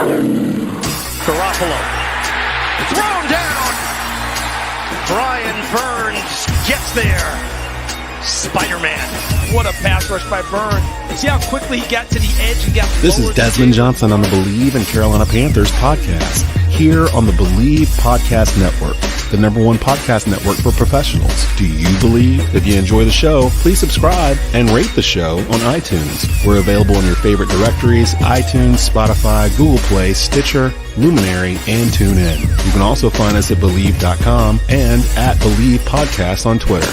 Garoppolo. Thrown down. Brian Burns gets there. Spider-Man. What a pass rush by Burns. See how quickly he got to the edge and got This is Desmond Johnson on the Bleav and Carolina Panthers podcast, here on the Bleav Podcast Network, the #1 podcast network for professionals. Do you Bleav? If you enjoy the show, please subscribe and rate the show on iTunes. We're available in your favorite directories: iTunes, Spotify, Google Play, Stitcher, Luminary, and TuneIn. You can also find us at Bleav.com and at Bleav Podcast on Twitter.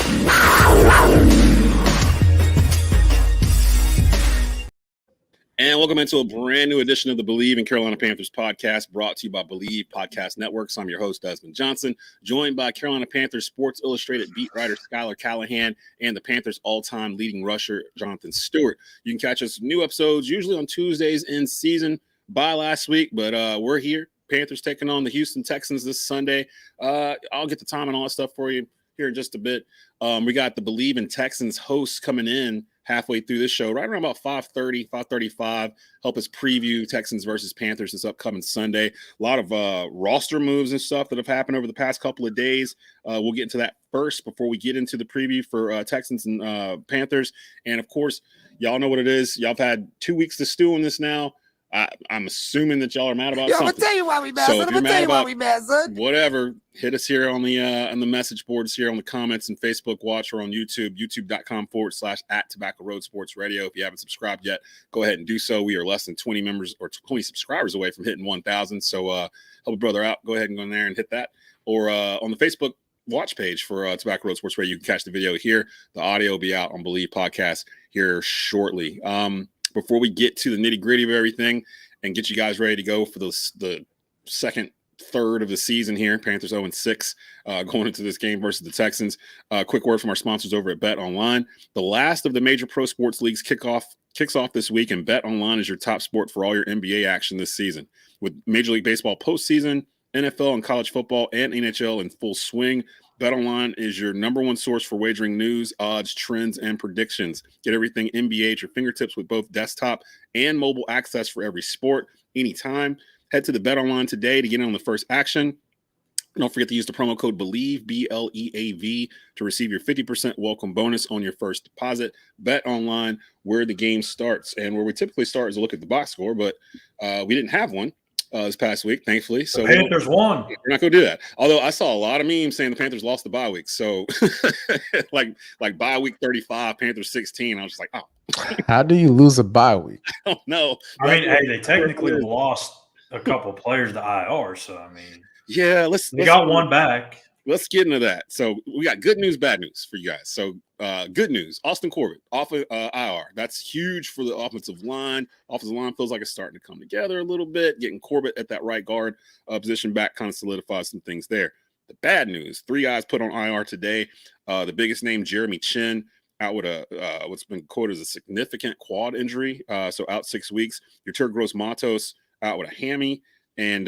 And welcome into a brand new edition of the Bleav and Carolina Panthers podcast, brought to you by Bleav Podcast Networks. I'm your host, Desmond Johnson, joined by Carolina Panthers Sports Illustrated beat writer Schuyler, Callihan, and the Panthers' all-time leading rusher, Jonathan Stewart. You can catch us new episodes usually on Tuesdays in season. By last week, but we're here. Panthers taking on the Houston Texans this Sunday. I'll get the time and all that stuff for you here in just a bit. We got the Bleav in Texans hosts coming in halfway through this show, right around about 5:30, 5:35. Help us preview Texans versus Panthers this upcoming Sunday. A lot of roster moves and stuff that have happened over the past couple of days. We'll get into that first before we get into the preview for Texans and Panthers. And, of course, y'all know what it is. Y'all have had 2 weeks to stew on this now. I'm assuming that y'all are mad about something. I'm gonna tell you why we mad, son. I'm gonna tell you why we mad, son. Whatever, hit us here on the message boards here on the comments and Facebook watch or on YouTube, youtube.com/@Tobacco Road Sports Radio. If you haven't subscribed yet, go ahead and do so. We are less than 20 members or 20 subscribers away from hitting 1,000. So help a brother out. Go ahead and go in there and hit that. Or on the Facebook watch page for Tobacco Road Sports Radio, you can catch the video here. The audio will be out on Bleav Podcast here shortly. Before we get to the nitty-gritty of everything and get you guys ready to go for the second third of the season here, Panthers 0-6 going into this game versus the Texans. Quick word from our sponsors over at Bet Online. The last of the major pro sports leagues kicks off this week, and Bet Online is your top sport for all your NBA action this season. With Major League Baseball postseason, NFL and college football, and NHL in full swing, BetOnline is your #1 source for wagering news, odds, trends, and predictions. Get everything NBA at your fingertips with both desktop and mobile access for every sport, anytime. Head to the BetOnline today to get in on the first action. Don't forget to use the promo code Bleav, BLEAV, to receive your 50% welcome bonus on your first deposit. BetOnline, where the game starts. And where we typically start is a look at the box score, but we didn't have one this past week, thankfully. So the Panthers won. We're not going to do that. Although I saw a lot of memes saying the Panthers lost the bye week. So like bye week 35, Panthers 16. I was just like, oh. How do you lose a bye week? I don't know. I mean, hey, they technically lost a couple of players to IR. So, I mean, yeah, they got one back. Let's get into that. So we got good news, bad news for you guys. So good news, Austin Corbett off of IR. That's huge for the offensive line. Offensive line feels like it's starting to come together a little bit. Getting Corbett at that right guard position back kind of solidifies some things there. The bad news, 3 guys put on IR today. The biggest name, Jeremy Chin, out with what's been quoted as a significant quad injury. So out 6 weeks. Your Gross Matos out with a hammy, and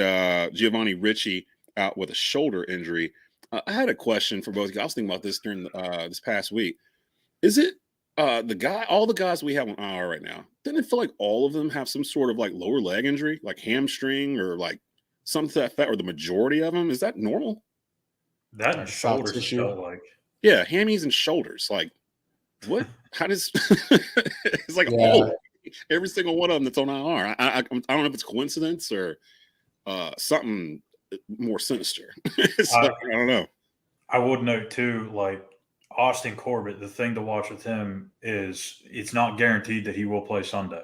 Giovanni Ricci out with a shoulder injury. I had a question for both of you. I was thinking about this during this past week. Is it all the guys we have on IR right now, doesn't it feel like all of them have some sort of like lower leg injury, like hamstring or like something to that effect, or the majority of them? Is that normal? That and shoulders felt like. Yeah, hammies and shoulders. Like, what? How does it's like every single one of them that's on IR. I don't know if it's coincidence or something more sinister. I don't know. I would note too, like Austin Corbett, the thing to watch with him is it's not guaranteed that he will play Sunday.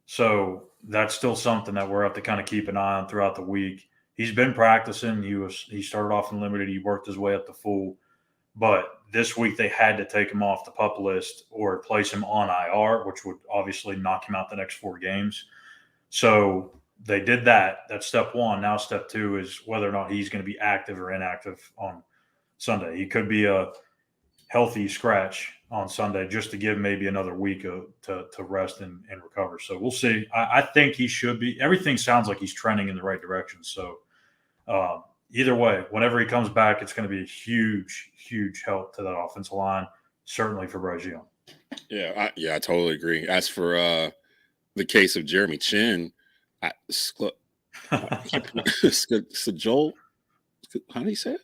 So that's still something that we're have to kind of keep an eye on throughout the week. He's been practicing. He started off in limited. He worked his way up to full. But this week they had to take him off the PUP list or place him on IR, which would obviously knock him out the next 4 games. So they did that. That's step 1. Now step 2 is whether or not he's going to be active or inactive on Sunday. He could be a healthy scratch on Sunday just to give maybe another week to rest and recover. So we'll see. I think he should be. Everything sounds like he's trending in the right direction. So either way, whenever he comes back, it's going to be a huge, huge help to that offensive line, certainly for Brazil. Yeah, I totally agree. As for the case of Jeremy Chin, So Joel, how do you say it?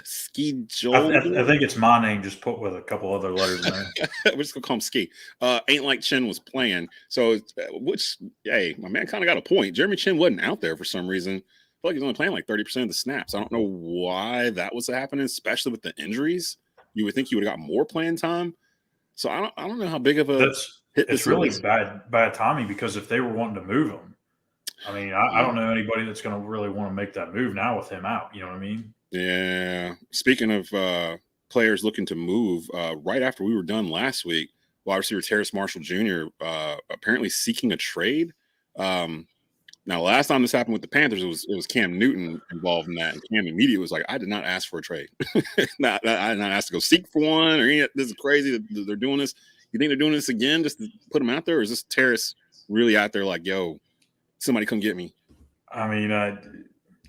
Ski Joel. I think it's my name, just put with a couple other letters in there. We're just gonna call him Ski. Ain't like Chin was playing, so which hey, my man kind of got a point. Jeremy Chin wasn't out there for some reason. I feel like he's only playing like 30% of the snaps. I don't know why that was happening, especially with the injuries. You would think he would have got more playing time. So I don't know how big of a hit it's really bad timing, because if they were wanting to move him, I mean, I don't know anybody that's going to really want to make that move now with him out. You know what I mean? Yeah. Speaking of players looking to move, right after we were done last week, wide receiver Terrace Marshall Jr. Apparently seeking a trade. Now, last time this happened with the Panthers, it was Cam Newton involved in that, and Cam immediately was like, "I did not ask for a trade. I did not ask to go seek for one, or any. This is crazy that they're doing this. You think they're doing this again just to put him out there, or is this Terrace really out there like, yo, somebody come get me?" I mean,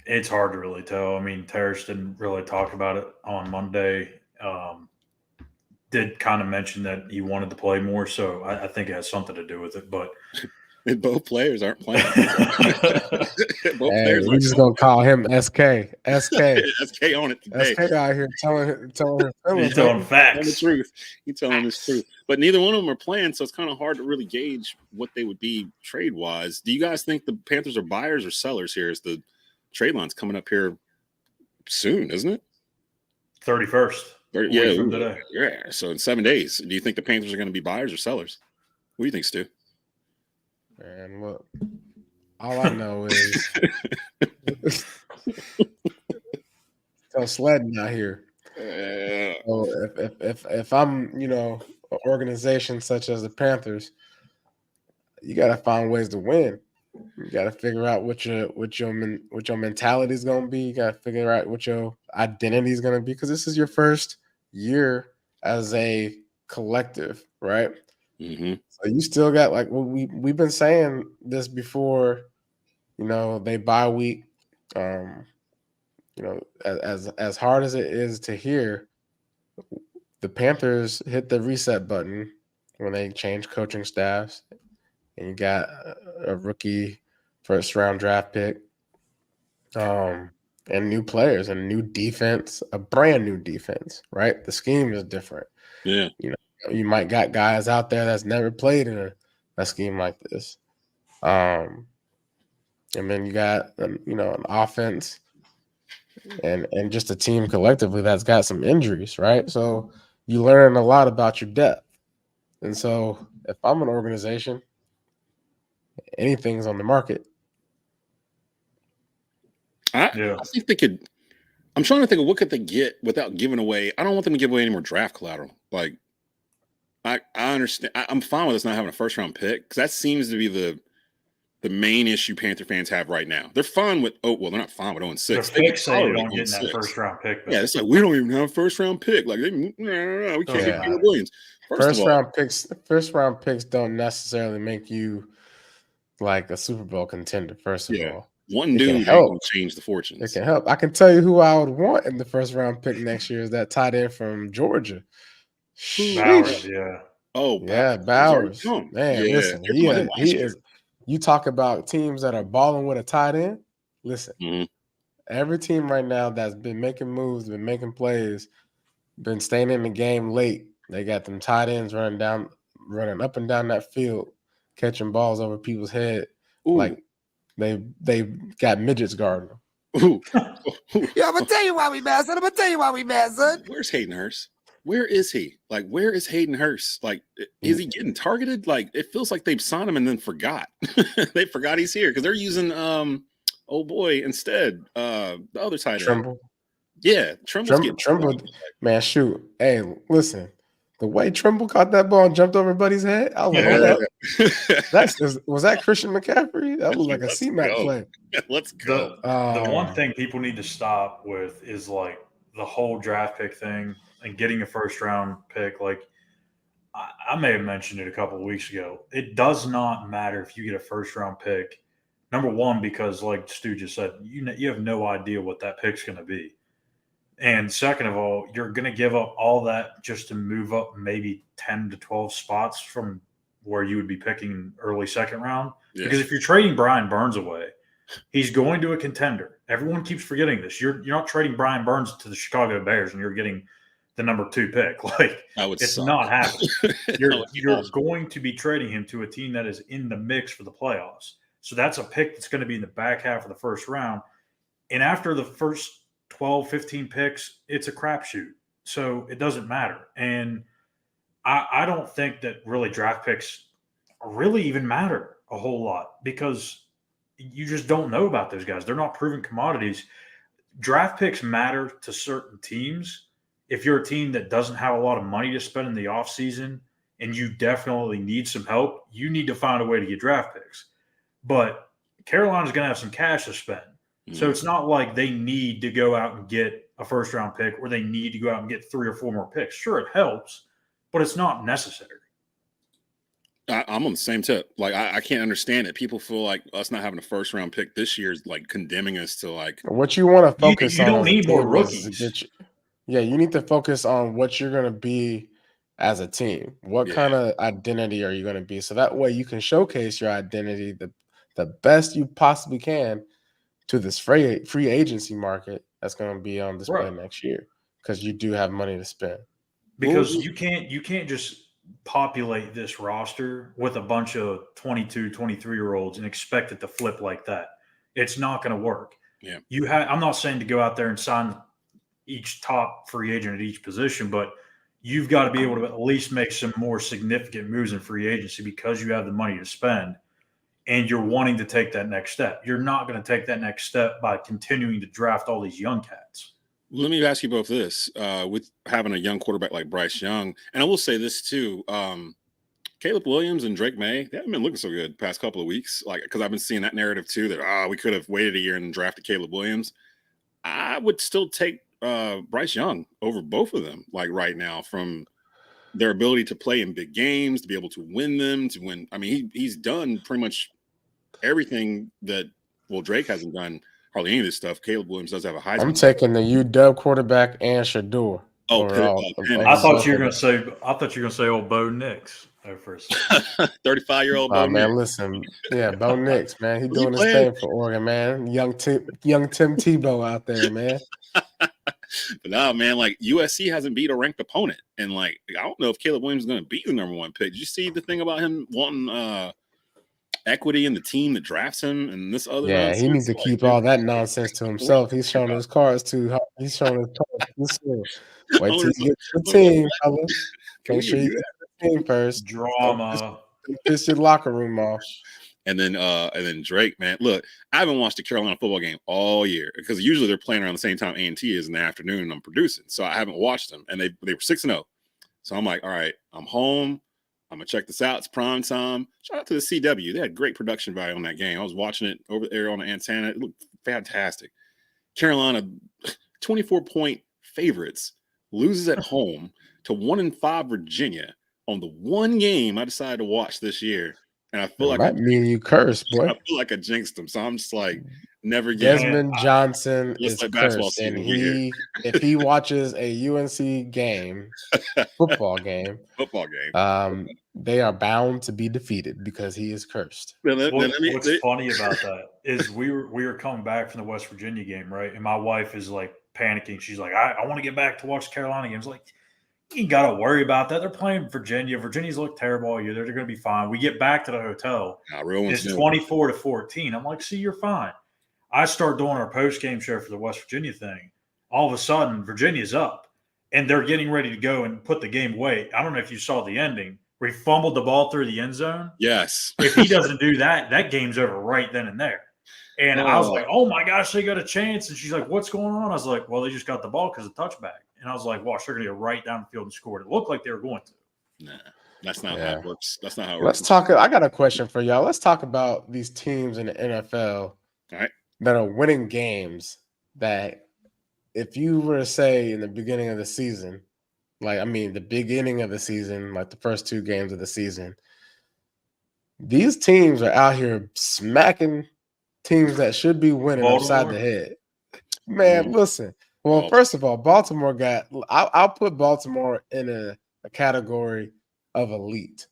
it's hard to really tell. I mean, Terrace didn't really talk about it on Monday. Did kind of mention that he wanted to play more, so I think it has something to do with it. But both players aren't playing. We're just gonna call him SK. SK on it today. SK out here telling He's telling facts. The truth. He's telling the truth. But neither one of them are playing, so it's kind of hard to really gauge what they would be trade wise. Do you guys think the Panthers are buyers or sellers here? As the trade line's coming up here soon, isn't it? 31st. Yeah. So in 7 days, do you think the Panthers are going to be buyers or sellers? What do you think, Stu? Man, look, all I know is go sledding out here. So if I'm, an organization such as the Panthers, you got to find ways to win. You got to figure out what your mentality is going to be. You got to figure out what your identity is going to be, because this is your first year as a collective, right? Mm-hmm. So you still got, like, we've been saying this before, they bye week. As hard as it is to hear, the Panthers hit the reset button when they changed coaching staffs, and you got a rookie first round draft pick, and new players and a new defense, a brand new defense, right? The scheme is different. Yeah. You might got guys out there that's never played in a scheme like this. And then you got, an offense and just a team collectively that's got some injuries, right? So you learn a lot about your depth. And so if I'm an organization, anything's on the market. I think they could. I'm trying to think of what could they get without giving away. I don't want them to give away any more draft collateral. Like, I understand. I'm fine with us not having a first round pick, because that seems to be the main issue Panther fans have right now. They're fine with they're not fine with 0-6. They're fixated on getting that first round pick. Yeah, it's like, we don't even have a first round pick. Like, we can't get Caleb Williams. First round picks don't necessarily make you like a Super Bowl contender. First of all, one dude can change the fortunes. It can help. I can tell you who I would want in the first round pick next year is that tight end from Georgia. Bowers, yeah. Oh, yeah, Bowers. Man, yeah. Listen, he is. You talk about teams that are balling with a tight end. Listen, every team right now that's been making moves, been making plays, been staying in the game late. They got them tight ends running up and down that field, catching balls over people's head. Ooh. Like they got midgets guarding them. Ooh. Yeah, I'm gonna tell you why we mad, son. Where's Hayden Hurst? Where is he? Like, where is Hayden Hurst? Like, is he getting targeted? Like, it feels like they've signed him and then forgot. They forgot he's here because they're using instead. The other tight end. Trimble. Yeah, Trimble. Man, shoot. Hey, listen. The way Trimble caught that ball and jumped over Buddy's head, I was like, was that Christian McCaffrey? That was like a C-Mac play. Let's go. The one thing people need to stop with is like the whole draft pick thing and getting a first round pick. Like, I may have mentioned it a couple of weeks ago. It does not matter if you get a first round pick. Number one, because like Stu just said, you have no idea what that pick's going to be. And second of all, you're going to give up all that just to move up maybe 10 to 12 spots from where you would be picking early second round. Yes. Because if you're trading Brian Burns away, He's going to a contender. Everyone keeps forgetting this. You're not trading Brian Burns to the Chicago Bears and you're getting the number 2 pick. Like, it's not happening. You're going to be trading him to a team that is in the mix for the playoffs. So that's a pick that's going to be in the back half of the first round. And after the first 12, 15 picks, it's a crapshoot. So it doesn't matter. And I don't think that really draft picks really even matter a whole lot because you just don't know about those guys. They're not proven commodities. Draft picks matter to certain teams. If you're a team that doesn't have a lot of money to spend in the offseason and you definitely need some help, you need to find a way to get draft picks. But Carolina's going to have some cash to spend. So it's not like they need to go out and get a first-round pick or they need to go out and get 3 or 4 more picks. Sure, it helps, but it's not necessary. I'm on the same tip. Like, I can't understand it. People feel like us not having a first-round pick this year is, like, condemning us to, like – what you want to focus on. You don't need more rookies. You need to focus on what you're going to be as a team. What kind of identity are you going to be? So that way you can showcase your identity the best you possibly can to this free agency market that's going to be on display next year because you do have money to spend. Because you can't just populate this roster with a bunch of 22, 23-year-olds and expect it to flip like that. It's not going to work. Yeah. I'm not saying to go out there and sign each top free agent at each position, but you've got to be able to at least make some more significant moves in free agency because you have the money to spend and you're wanting to take that next step. You're not going to take that next step by continuing to draft all these young cats. Let me ask you both this. With having a young quarterback like Bryce Young, and I will say this too, Caleb Williams and Drake May, they haven't been looking so good the past couple of weeks. Like, because I've been seeing that narrative too that we could have waited a year and drafted Caleb Williams. I would still take Bryce Young over both of them, like right now, from their ability to play in big games, to be able to win them, to win. I mean, he's done pretty much everything that, Drake hasn't done hardly any of this stuff. Caleb Williams does have a Heisman. I'm taking the UW quarterback and Shador. I thought you were going to say old Bo Nix. For a second. 35-year-old Bo man, Nix. Listen, Bo Nix, man, he's doing his thing for Oregon, man. Young Tim Tebow out there, man. But no, man, like USC hasn't beat a ranked opponent, and like I don't know if Caleb Williams is going to beat the number 1 pick. Did you see the thing about him wanting equity in the team that drafts him and this other? Yeah, he needs to keep all that nonsense to himself. He's showing his cards too. He's showing his cards too soon. Wait till you get to the team, fellas. Make sure you get to the team first. Drama. Piss your locker room off. And then Drake, man, look, I haven't watched a Carolina football game all year because usually they're playing around the same time A&T is in the afternoon and I'm producing. So I haven't watched them, and they were 6-0. So I'm like, all right, I'm home. I'm going to check this out. It's prime time. Shout out to the CW. They had great production value on that game. I was watching it over there on the antenna. It looked fantastic. Carolina, 24-point favorites, loses at home to 1-5 Virginia on the one game I decided to watch this year. And I feel like that mean you curse, boy. I feel like I jinxed him. So I'm just like, never get Desmond Johnson is like cursed. And if he watches a UNC game, football game, they are bound to be defeated because he is cursed. What's funny about that is we were coming back from the West Virginia game, right? And my wife is like panicking. She's like, I want to get back to watch the Carolina games. Like, you got to worry about that. They're playing Virginia. Virginia's looked terrible all year. They're going to be fine. We get back to the hotel. It's 24-14. I'm like, see, you're fine. I start doing our post-game show for the West Virginia thing. All of a sudden, Virginia's up, and they're getting ready to go and put the game away. I don't know if you saw the ending where he fumbled the ball through the end zone. Yes. If he doesn't do that, that game's over right then and there. And I was like, oh, my gosh, they got a chance. And she's like, what's going on? I was like, well, they just got the ball because of touchback. And I was like, watch, they're going to go right down the field and score. It looked like they were going to. Nah, that's not how it works. That's not how it works. I got a question for y'all. Let's talk about these teams in the NFL that are winning games that if you were to say in the beginning of the season, the beginning of the season, like the first 2 games of the season, these teams are out here smacking teams that should be winning upside the head. Man, listen. Well, first of all, Baltimore I'll put Baltimore in a category of elite.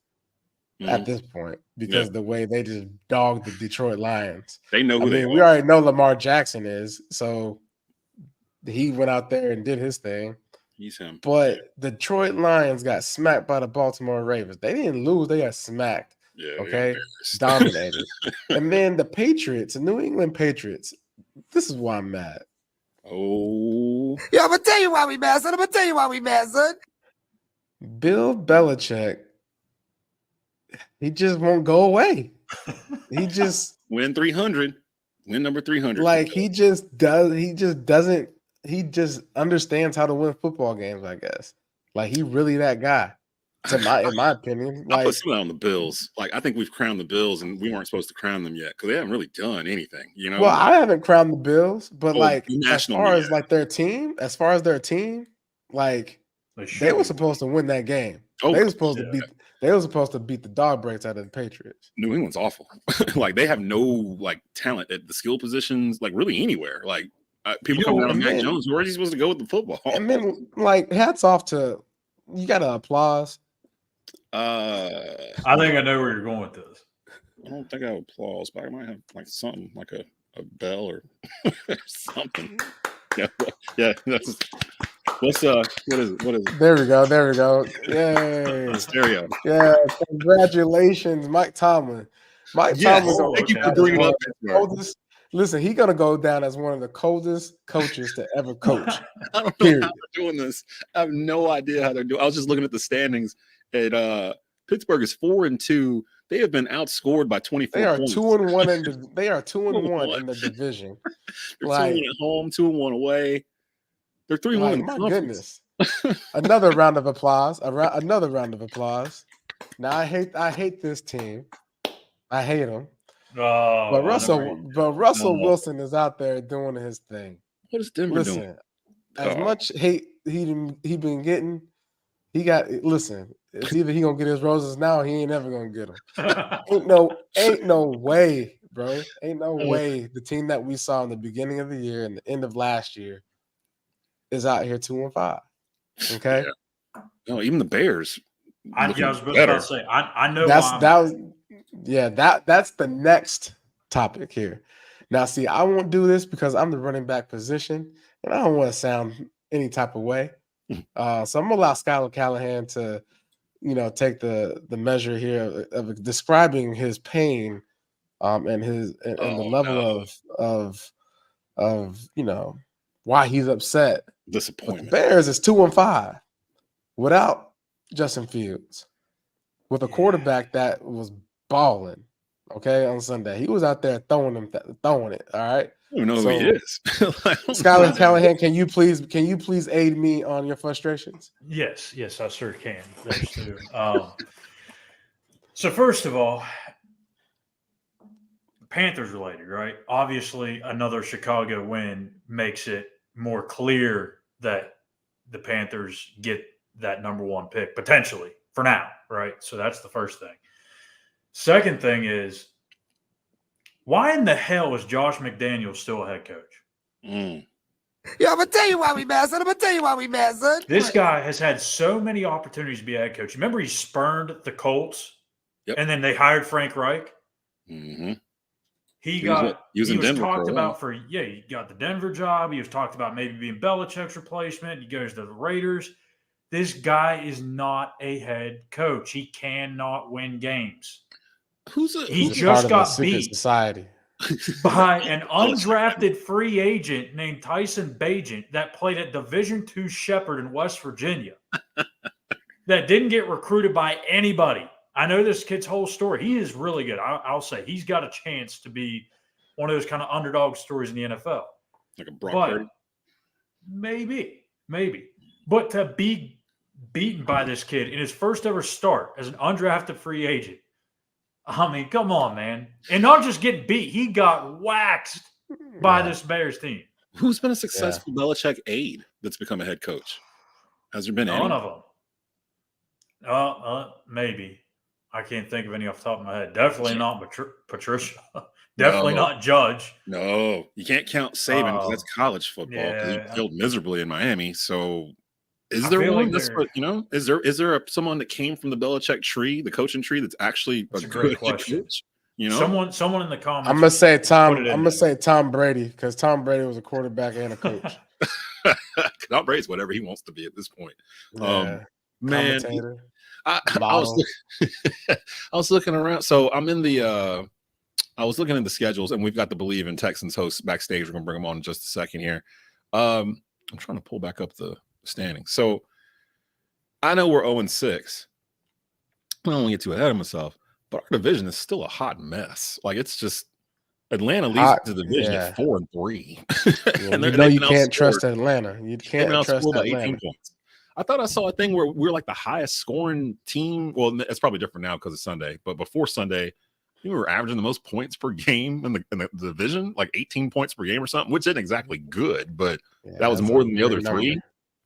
at this point because the way they just dogged the Detroit Lions. They know who they are. We already know Lamar Jackson is, so he went out there and did his thing. He's him. But the Detroit Lions got smacked by the Baltimore Ravens. They didn't lose. They got smacked. Yeah. Okay. Dominated. And then the Patriots, the New England Patriots, this is why I'm mad. Oh. Yeah, I'm going to tell you why we mad, son. Bill Belichick, he just won't go away. He just win 300. Win number 300. Like he just understands how to win football games, I guess. Like he really that guy. In my opinion. I put some on the Bills. Like I think we've crowned the Bills and we weren't supposed to crown them yet because they haven't really done anything, you know. Well, I haven't crowned the Bills, but as far as their team, like they were supposed to win that game. They were supposed to beat the dog breaks out of the Patriots. New England's awful. Like they have no like talent at the skill positions, like really anywhere. Like people come down on Mac Jones. Where is he supposed to go with the football? And then like hats off to you. Got to applause. I think I know where you're going with this. I don't think I would applause, but I might have like something like a bell or something. Yeah. That's what is it? There we go. Yay. Stereo. Yeah. Congratulations, Mike Tomlin. Tomlin. Thank you for bringing up coldest. Listen, he's gonna go down as one of the coldest coaches to ever coach. I don't know how they're doing this. I have no idea how they're doing. I was just looking at the standings. At Pittsburgh is 4-2. They have been outscored by 24 points. They are 2-1 in the division. They're 2-1 at home, 2-1 away. They're 3-1 in the conference. Goodness. Another round of applause. Another round of applause. Now I hate this team. I hate them. But Russell Wilson is out there doing his thing. What is Denver doing? As much hate he been getting, it's either he gonna get his roses now or he ain't ever gonna get them. ain't no way, bro. Ain't no way the team that we saw in the beginning of the year and the end of last year is out here 2-5. Okay. Yeah. No, even the Bears. I was about to say I know that's the next topic here. Now, see, I won't do this because I'm the running back position and I don't want to sound any type of way. So I'm gonna allow Schuyler Callihan to, take the measure here of describing his pain, and the level of why he's upset. Disappointment. The Bears is 2-5 without Justin Fields, with a quarterback that was balling. Okay, on Sunday he was out there throwing it. All right. I don't know who he is. Schuyler Callihan, can you please aid me on your frustrations? Yes, I sure can. So first of all, Panthers related, right? Obviously, another Chicago win makes it more clear that the Panthers get that number one pick potentially for now, right? So that's the first thing. Second thing is, why in the hell is Josh McDaniels still a head coach? Yeah, I'm going to tell you why we mad, son. This guy has had so many opportunities to be a head coach. Remember he spurned the Colts, and then they hired Frank Reich? Mm-hmm. He was talked about he got the Denver job. He was talked about maybe being Belichick's replacement. He goes to the Raiders. This guy is not a head coach. He cannot win games. He just got beat society by an undrafted free agent named Tyson Bagent that played at Division II Shepherd in West Virginia that didn't get recruited by anybody. I know this kid's whole story. He is really good. I'll say he's got a chance to be one of those kind of underdog stories in the NFL. Like a Brock Purdy? Maybe. But to be beaten by this kid in his first ever start as an undrafted free agent, I mean, come on, man. And not just getting beat, he got waxed by this Bears team. Who's been a successful Belichick aide that's become a head coach? Has there been any? None of them. Maybe. I can't think of any off the top of my head. Definitely not Patricia. Definitely not Judge. No, you can't count Saban because that's college football. Because he failed miserably in Miami. So Is I there feel one like that's is there someone that came from the Belichick tree, the coaching tree, that's actually That's a a great good question. coach? Someone in the comments. I'm gonna say Tom. put it in I'm gonna there. say Tom Brady because Tom Brady was a quarterback and a coach. Tom Brady's whatever he wants to be at this point. Yeah, Man, commentator. I Model. was looking around. So I'm in the I was looking at the schedules, and we've got the Bleav in Texans hosts backstage. We're gonna bring them on in just a second here. I'm trying to pull back up the standings. So I know we're 0-6. I don't want to get too ahead of myself, but our division is still a hot mess. Like, it's just Atlanta leads the division at 4-3. Yeah, and you can't trust Atlanta. You can't trust by Atlanta. 18 points. I thought I saw a thing where we're like the highest scoring team. Well, it's probably different now because of Sunday, but before Sunday, we were averaging the most points per game in the division, like 18 points per game or something, which isn't exactly good, but that was more than the other three.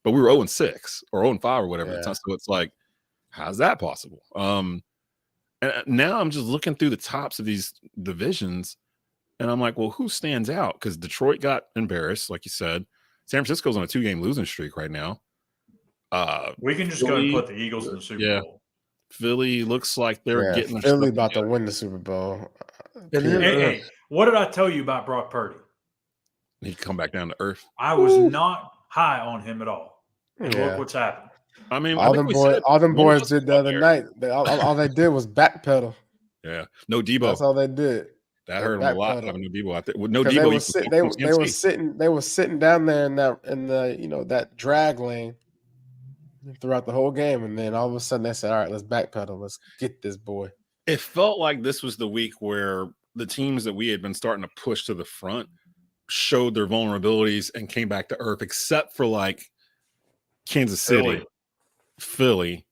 But we were 0-6 or 0-5 or whatever. So it's like, how's that possible? And now I'm just looking through the tops of these divisions, and I'm like, well, who stands out? Because Detroit got embarrassed, like you said. San Francisco's on a 2-game losing streak right now. We can just go and put the Eagles in the Super Bowl. Philly looks like they're getting Philly about to win the Super Bowl. Hey, what did I tell you about Brock Purdy? He'd come back down to earth. I was not high on him at all. And look what's happened. I mean, all them boys did the other night. All they did was backpedal. Yeah, no Debo. That's all they did. That hurt him a lot having no Debo out there. With no Debo, they were sitting down there in the that drag lane throughout the whole game, and then all of a sudden they said, "All right, let's backpedal. Let's get this boy." It felt like this was the week where the teams that we had been starting to push to the front showed their vulnerabilities and came back to earth, except for like Kansas City, Philly,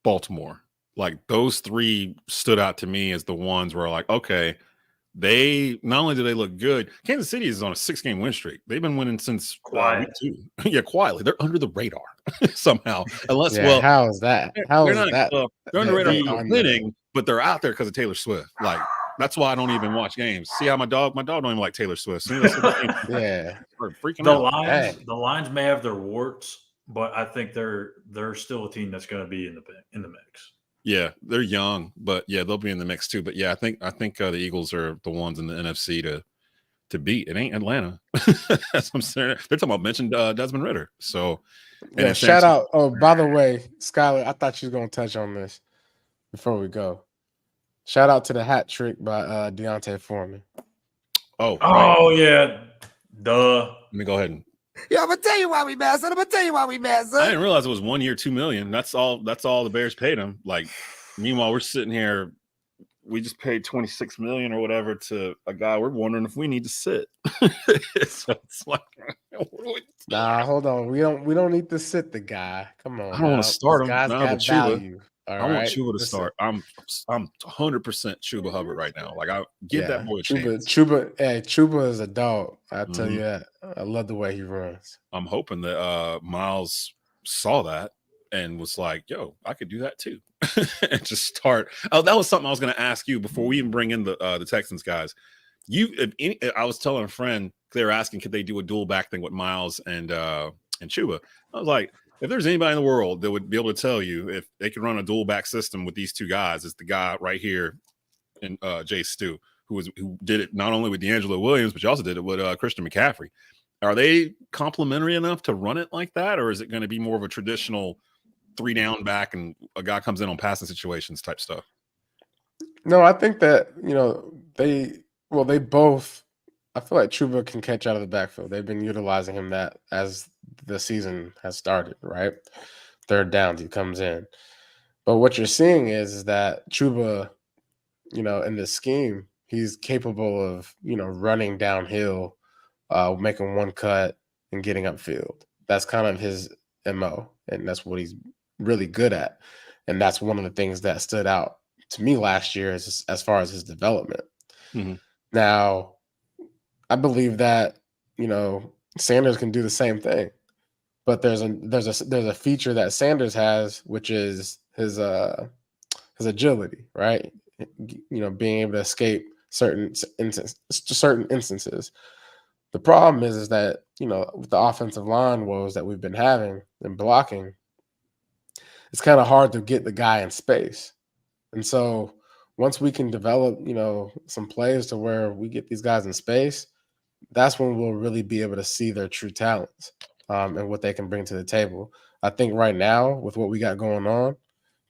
Baltimore. Like, those three stood out to me as the ones where, like, okay, they not only do they look good, Kansas City is on a 6-game win streak. They've been winning since week 2. Yeah, quietly. They're under the radar somehow. Unless, how is that? How is that? They're under the radar winning, but they're out there because of Taylor Swift. Like, that's why I don't even watch games. See how my dog don't even like Taylor Swift. Yeah, freaking out. The Lions may have their warts, but I think they're still a team that's going to be in the mix. Yeah, they're young, but yeah, they'll be in the mix too. But yeah, I think the Eagles are the ones in the NFC to beat. It ain't Atlanta. That's what I'm saying. They're talking about mentioned Desmond Ridder. So yeah, shout out. Oh, by the way, Schuyler, I thought you was gonna touch on this before we go. Shout out to the hat trick by Deontay Foreman. Oh yeah, duh. Let me go ahead and. Yeah, I'm gonna tell you why we mad, son. I didn't realize it was 1 year, $2 million. That's all the Bears paid him. Like, meanwhile, we're sitting here. We just paid $26 million or whatever to a guy. We're wondering if we need to sit. So it's like, nah, hold on. We don't need to sit the guy. Come on. I don't want to start him. Guy's got value. I want Chuba to start. I'm 100% Chuba Hubbard right now. Like, I give that boy a chance. Chuba is a dog. I tell you that. I love the way he runs. I'm hoping that Miles saw that and was like, "Yo, I could do that too," and just start. Oh, that was something I was going to ask you before we even bring in the Texans guys. I was telling a friend, they were asking, could they do a dual back thing with Miles and Chuba? I was like, if there's anybody in the world that would be able to tell you if they could run a dual back system with these two guys, it's the guy right here in Jay Stu, who did it not only with D'Angelo Williams, but you also did it with Christian McCaffrey. Are they complementary enough to run it like that, or is it going to be more of a traditional 3-down back and a guy comes in on passing situations type stuff? No, I think that they both. I feel like Chuba can catch out of the backfield. They've been utilizing him that as the season has started, right? 3rd downs, he comes in. But what you're seeing is that Chuba, in this scheme, he's capable of, running downhill, making one cut and getting upfield. That's kind of his MO, and that's what he's really good at. And that's one of the things that stood out to me last year as far as his development. Mm-hmm. Now, I believe that, Sanders can do the same thing, but there's a feature that Sanders has, which is his agility, right? Being able to escape certain instances. The problem is that, with the offensive line woes that we've been having and blocking, it's kind of hard to get the guy in space. And so once we can develop, some plays to where we get these guys in space, that's when we'll really be able to see their true talents and what they can bring to the table. I think right now, with what we got going on,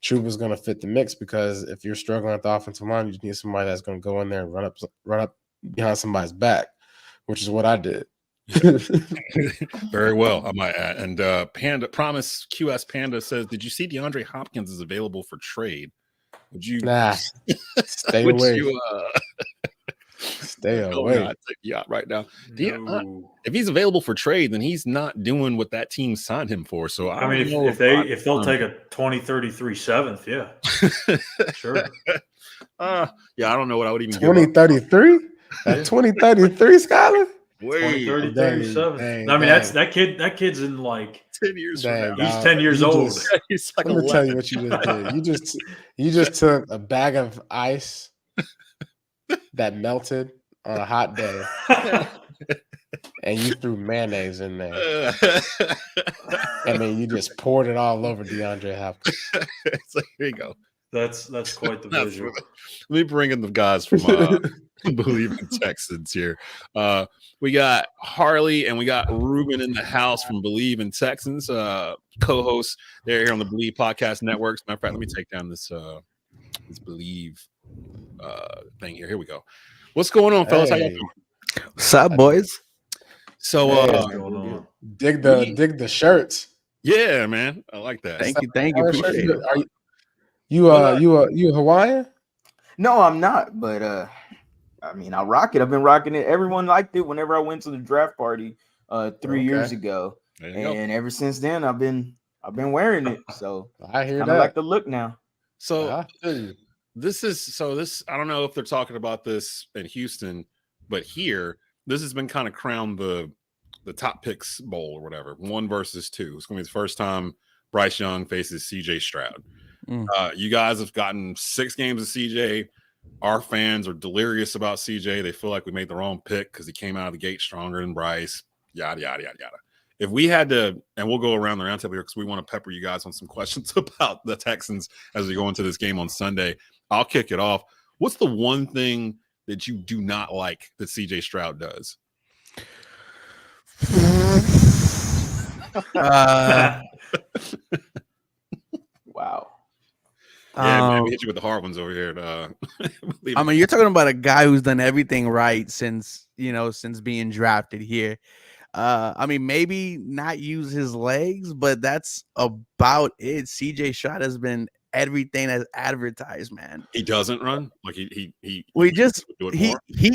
Chuba's going to fit the mix, because if you're struggling at the offensive line, you just need somebody that's going to go in there and run up behind somebody's back, which is what I did. Very well, I might add. And Panda Promise QS Panda says, "Did you see DeAndre Hopkins is available for trade? Would you stay would away? You, stay away. Yeah, right now. No. If he's available for trade, then he's not doing what that team signed him for. So I mean, if they'll take a 2033 seventh, yeah, sure. Yeah, I don't know what I would even 2033. 2033, Schuyler. 2033 seventh. I mean, that kid's in like 10 years from now. He's 10 years old. He's like let me tell you what you just did. You just took a bag of ice that melted on a hot day, and you threw mayonnaise in there, and then you just poured it all over DeAndre Hopkins. It's like, here you go. That's quite the visual. Let me bring in the guys from Bleav in Texans here. We got Harley and we got Ruben in the house from Bleav in Texans, co-hosts. They're here on the Bleav Podcast Network. As a matter of fact, let me take down this Bleav thing here. Here we go. What's going on, fellas? How y'all doing? What's up, boys? So dig the shirts. Yeah, man. I like that. Thank you. Appreciate it. Are you Hawaiian? No, I'm not. But I mean, I rock it. I've been rocking it. Everyone liked it whenever I went to the draft party 3 years ago, and ever since then, I've been wearing it. So I hear that. I like the look now. So this I don't know if they're talking about this in Houston, but here this has been kind of crowned the top picks bowl or whatever, 1 versus 2. It's gonna be the first time Bryce Young faces CJ Stroud. You guys have gotten 6 games of CJ. Our fans are delirious about CJ. They feel like we made the wrong pick because he came out of the gate stronger than Bryce. Yada yada yada yada. If we had to, and we'll go around the roundtable here because we want to pepper you guys on some questions about the Texans as we go into this game on Sunday. I'll kick it off. What's the one thing that you do not like that CJ Stroud does? Wow. Yeah, man, we hit you with the hard ones over here. I mean, you're talking about a guy who's done everything right since being drafted here. I mean, maybe not use his legs, but that's about it. CJ Stroud has been everything as advertised, man. He doesn't run like he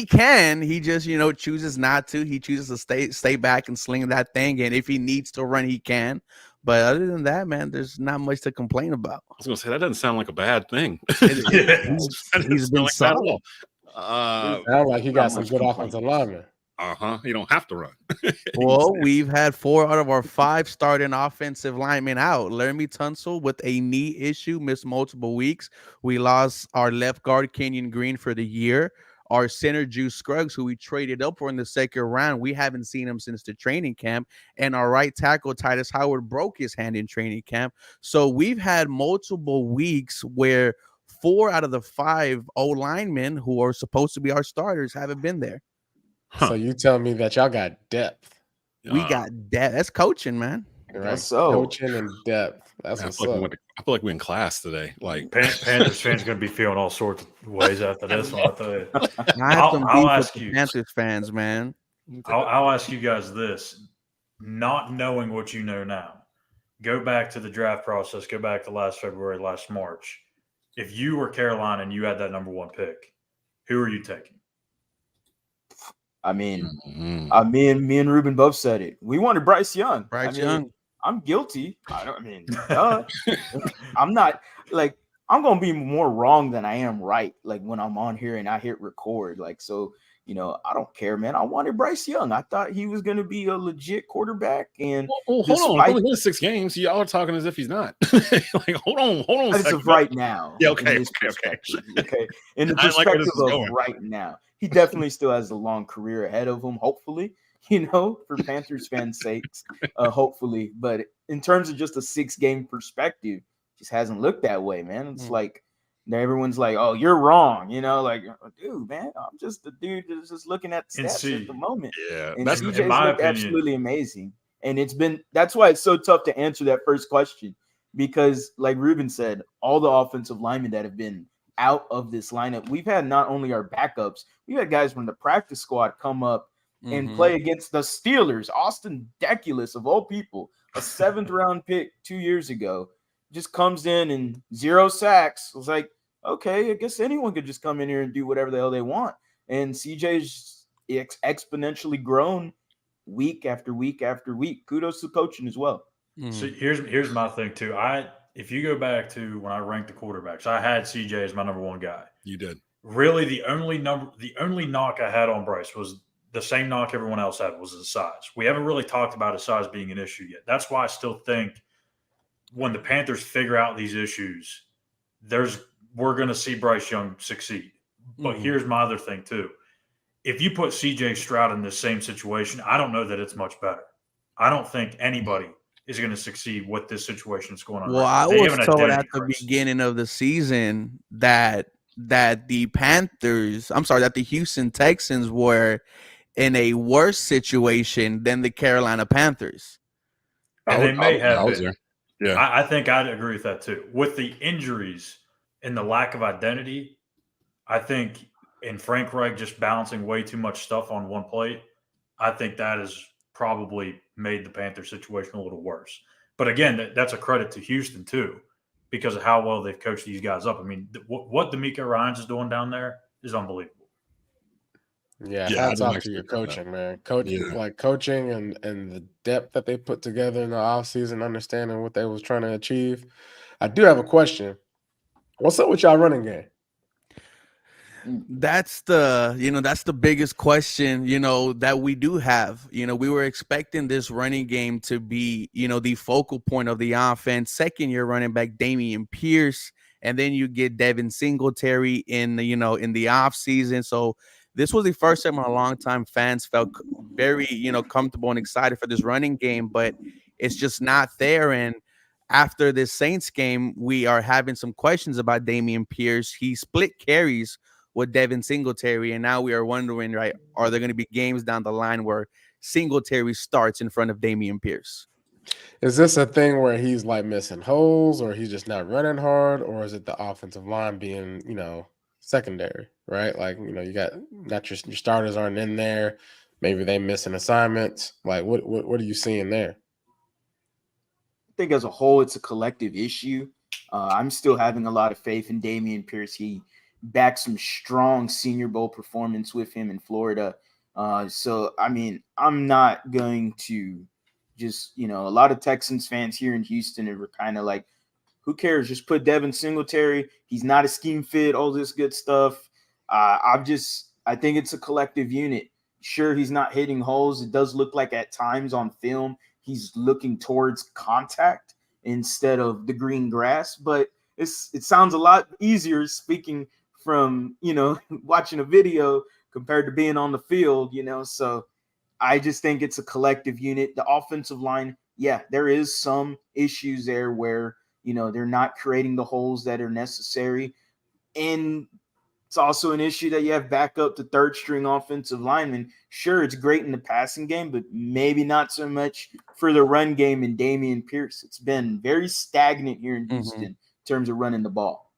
can. He just chooses not to. He chooses to stay back and sling that thing, and if he needs to run, he can. But other than that, man, there's not much to complain about. I was gonna say that doesn't sound like a bad thing. He's been solid. Sound like he got some good offensive linemen. You don't have to run. Well, we've had 4 out of our 5 starting offensive linemen out. Laramie Tunsil with a knee issue, missed multiple weeks. We lost our left guard, Kenyon Green, for the year. Our center, Juice Scruggs, who we traded up for in the 2nd round, we haven't seen him since the training camp. And our right tackle, Titus Howard, broke his hand in training camp. So we've had multiple weeks where 4 out of the 5 O-linemen who are supposed to be our starters haven't been there. So you tell me that y'all got depth. We got depth. That's coaching, man. Right? Coaching and depth. That's what's up. I feel like we're in class today. Like Panthers fans going to be feeling all sorts of ways after this one. I'll tell you. I'll ask you, Panthers fans, man. I'll ask you guys this: not knowing what you know now, go back to the draft process. Go back to last February, last March. If you were Carolina and you had that number 1 pick, who are you taking? I mean, me and Ruben both said it. We wanted Bryce Young. Young. I'm guilty. I'm not like I'm gonna be more wrong than I am right. Like when I'm on here and I hit record. Like so, I don't care, man. I wanted Bryce Young. I thought he was gonna be a legit quarterback. And hold on, only been 6 games. Y'all are talking as if he's not. Like hold on. As of right now. Yeah. Okay. In the perspective of right now. He definitely still has a long career ahead of him, hopefully. for Panthers fans' sakes, hopefully. But in terms of just a 6-game perspective, just hasn't looked that way, man. It's like everyone's like, "Oh, you're wrong," like, dude, man, I'm just the dude that's just looking at the stats at the moment. Yeah, and that's CJ's in my looked opinion. absolutely amazing, and that's why it's so tough to answer that first question, because, like Ruben said, all the offensive linemen that have been out of this lineup, we've had not only our backups, we had guys from the practice squad come up and play against the Steelers. Austin Deculus, of all people, a 7th-round pick 2 years ago, just comes in and 0 sacks. It was like, okay, I guess anyone could just come in here and do whatever the hell they want. And CJ's exponentially grown week after week after week. Kudos to coaching as well. So here's my thing too. If you go back to when I ranked the quarterbacks, I had CJ as my number 1 guy. You did. Really, the only knock I had on Bryce was the same knock everyone else had, was his size. We haven't really talked about his size being an issue yet. That's why I still think when the Panthers figure out these issues, we're going to see Bryce Young succeed. But here's my other thing too. If you put CJ Stroud in this same situation, I don't know that it's much better. I don't think anybody is going to succeed with this situation that's going on. Well, right now. I was told at the beginning of the season that the Houston Texans were in a worse situation than the Carolina Panthers. And they may have been. There. Yeah, I think I'd agree with that too. With the injuries and the lack of identity, I think, and Frank Reich just balancing way too much stuff on one plate, I think that has probably made the Panther situation a little worse. But again, that's a credit to Houston too, because of how well they've coached these guys up. I mean, what D'Amico Ryans is doing down there is unbelievable. Yeah, hats off to your coaching, man. Coaching and the depth that they put together in the offseason, understanding what they was trying to achieve. I do have a question. What's up with y'all running game? That's the biggest question, that we do have. We were expecting this running game to be, the focal point of the offense. Second-year running back Dameon Pierce, and then you get Devin Singletary in the offseason. So this was the first time in a long time fans felt very, comfortable and excited for this running game, but it's just not there. And after this Saints game, we are having some questions about Dameon Pierce. He split carries with Devin Singletary, and now we are wondering, right, are there going to be games down the line where Singletary starts in front of Dameon Pierce? Is this a thing where he's like missing holes, or he's just not running hard, or is it the offensive line being, secondary, right? Like, you got not your starters aren't in there. Maybe they missing assignments. Like, what are you seeing there? I think as a whole, it's a collective issue. I'm still having a lot of faith in Dameon Pierce. He backed some strong Senior Bowl performance with him in Florida. So, I mean, I'm not going to just, a lot of Texans fans here in Houston are kind of like, who cares? Just put Devin Singletary. He's not a scheme fit, all this good stuff. I think it's a collective unit. Sure, he's not hitting holes. It does look like at times on film he's looking towards contact instead of the green grass, but it sounds a lot easier speaking from, watching a video compared to being on the field, so I just think it's a collective unit. The offensive line, yeah, there is some issues there where, they're not creating the holes that are necessary. And it's also an issue that you have backup to third string offensive linemen. Sure, it's great in the passing game, but maybe not so much for the run game in Dameon Pierce. It's been very stagnant here in Houston in terms of running the ball.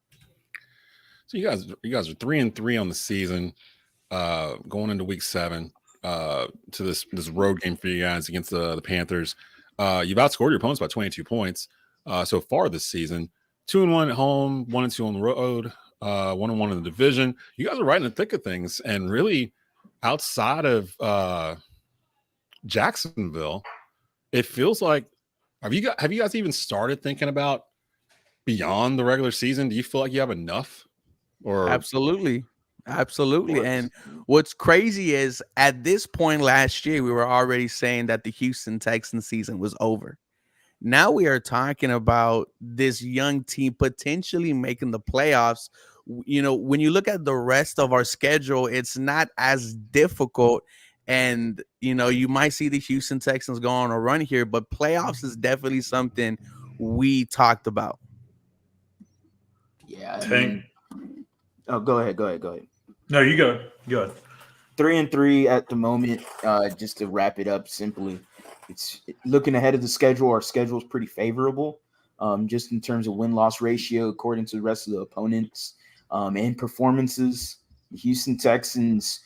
So you guys are 3-3 on the season, going into week 7 to this road game for you guys against the Panthers. You've outscored your opponents by 22 points so far this season. 2-1 at home, 1-2 on the road, 1-1 in the division. You guys are right in the thick of things, and really outside of Jacksonville, it feels like have you guys even started thinking about beyond the regular season? Do you feel like you have enough? Or Absolutely. And what's crazy is at this point last year, we were already saying that the Houston Texans season was over. Now we are talking about this young team potentially making the playoffs. When you look at the rest of our schedule, it's not as difficult And, you might see the Houston Texans go on a run here, but playoffs is definitely something we talked about. Yeah. Go ahead. No, you go. Go ahead. 3-3 at the moment. Just to wrap it up simply, it's looking ahead of the schedule. Our schedule is pretty favorable, just in terms of win-loss ratio according to the rest of the opponents and performances. The Houston Texans,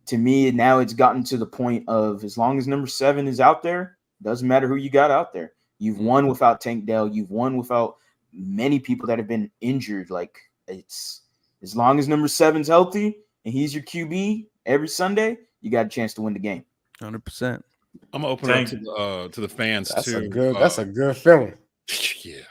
to me, now it's gotten to the point of as long as number 7 is out there, doesn't matter who you got out there. You've won without Tank Dell. You've won without many people that have been injured. Like, it's as long as number 7's healthy and he's your QB every Sunday, you got a chance to win the game. 100%. I'm gonna open it up to the fans too. That's a good feeling. Yeah.